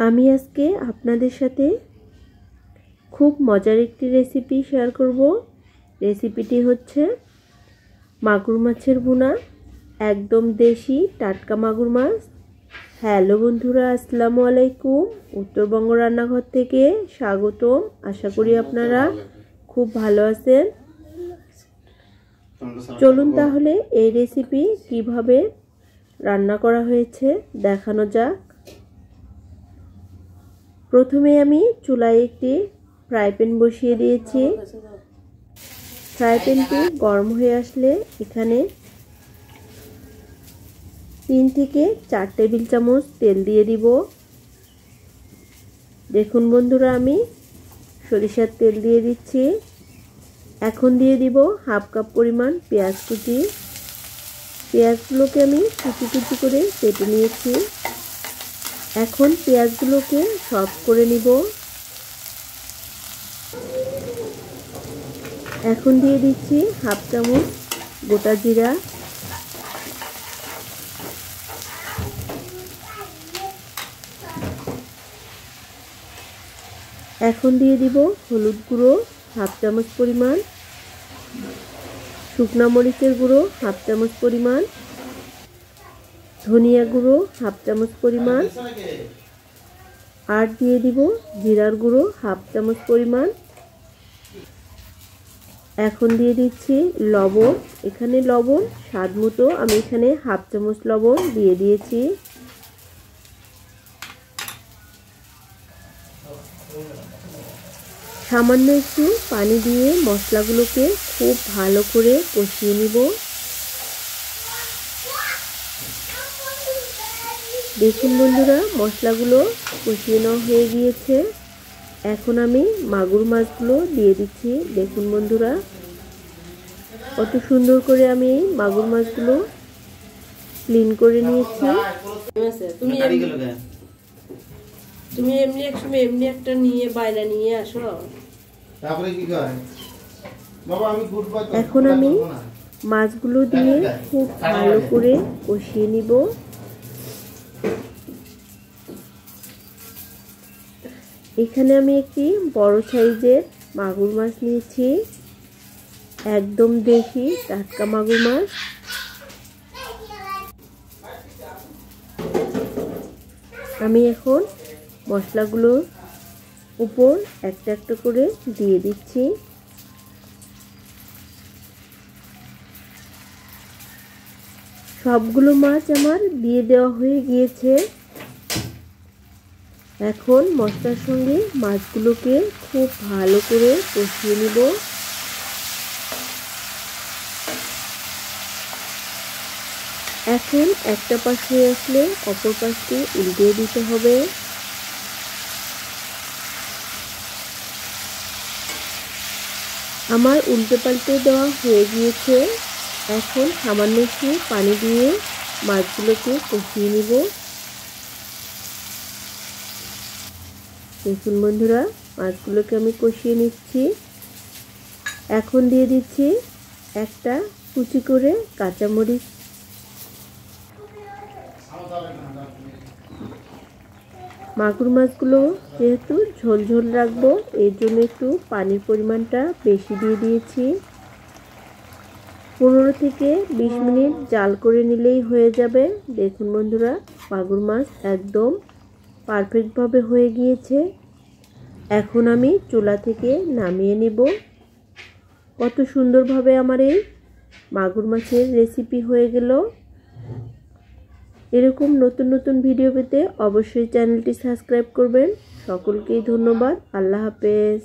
আমি আজকে আপনাদের সাথে খুব মজার একটি রেসিপি শেয়ার করব। রেসিপিটি হচ্ছে মাগুর মাছের ভুনা, একদম দেশি টাটকা মাগুর মাছ। হ্যালো বন্ধুরা, আসসালামু আলাইকুম। উত্তরবঙ্গ রান্নাঘর থেকে স্বাগতম। আশা করি আপনারা খুব ভালো আছেন। চলুন তাহলে এই রেসিপি কিভাবে রান্না করা হয়েছে দেখানো যাক। প্রথমে আমি চুলায় একটি ফ্রাই প্যান বসিয়ে দিয়েছি। ফ্রাই প্যানটি গরম হয়ে আসলে এখানে 3 থেকে 4 টেবিল চামচ তেল দিয়ে দিব। দেখুন বন্ধুরা, আমি সরিষার তেল দিয়ে দিচ্ছি। এখন দিয়ে দিব হাফ কাপ পরিমাণ পেঁয়াজ কুচি। পেঁয়াজগুলোকে আমি কুচি কুচি করে কেটে নিয়েছি। এখন পেঁয়াজগুলোকে সফট করে নিব। এখন দিয়ে দিচ্ছি হাফ চামচ গোটা জিরা, এখন দিয়ে দিব হলুদ গুঁড়ো হাফ চামচ পরিমাণ, শুকনো মরিচের গুঁড়ো হাফ চামচ পরিমাণ, ধনিয়া গুঁড়ো হাফ চামচ পরিমাণ, আর দিয়ে দিব জিরার গুঁড়ো হাফ চামচ পরিমাণ। এখন দিয়ে দিচ্ছি লবণ। এখানে লবণ স্বাদ মতো আমি এখানে হাফ চামচ লবণ দিয়ে দিয়েছি। সামান্য একটু পানি দিয়ে মশলাগুলোকে খুব ভালো করে কষিয়ে নিব। দেখুন বন্ধুরা, মশলাগুলো কষিয়ে নেওয়া হয়ে গিয়েছে। এখন আমি মাগুর মাছগুলো দিয়ে দিচ্ছি। দেখুন বন্ধুরা, কত সুন্দর করে আমি মাগুর মাছগুলো ক্লিন করে নিয়েছি। তুমি এমনি একসময় এমনি একটা নিয়ে বাইরে নিয়ে আসো। এখন আমি মাছগুলো দিয়ে খুব ভালো করে কষিয়ে নিব। এখানে আমি একটি বড় সাইজের মাগুর মাছ নিয়েছি, একদম দেশি টাটকা মাগুর মাছ। আমি এখন মশলাগুলোর উপর একটা একটা করে দিয়ে দিচ্ছি। সবগুলো মাছ আমার দিয়ে দেওয়া হয়ে গিয়েছে। এখন মশলার সঙ্গে মাছগুলোকে খুব ভালো করে কষিয়ে নিব। এখন একটা পাশ হয়ে আসলে অপর পাশটি উল্টিয়ে দিতে হবে। আমার উল্টে পাল্টে দেওয়া হয়ে গিয়েছে। এখন সামান্য একটু পানি দিয়ে মাছগুলোকে কষিয়ে নিব। দেখুন বন্ধুরা, মাছগুলোকে আমি কষিয়ে নিচ্ছি। এখন দিয়ে দিচ্ছি একটা কুচি করে কাঁচামরিচ। মাগুর মাছগুলো যেহেতু ঝোল ঝোল রাখবো, এর জন্য একটু পানির পরিমাণটা বেশি দিয়ে দিয়েছি। 15 থেকে 20 মিনিট জাল করে নিলেই হয়ে যাবে। দেখুন বন্ধুরা, মাগুর মাছ একদম পারফেক্টভাবে হয়ে গিয়েছে। এখন আমি চুলা থেকে নামিয়ে নেব। কত সুন্দরভাবে আমার এই মাগুর মাছের রেসিপি হয়ে গেল। এরকম নতুন নতুন ভিডিও পেতে অবশ্যই চ্যানেলটি সাবস্ক্রাইব করবেন। সকলকেই ধন্যবাদ। আল্লাহ হাফেজ।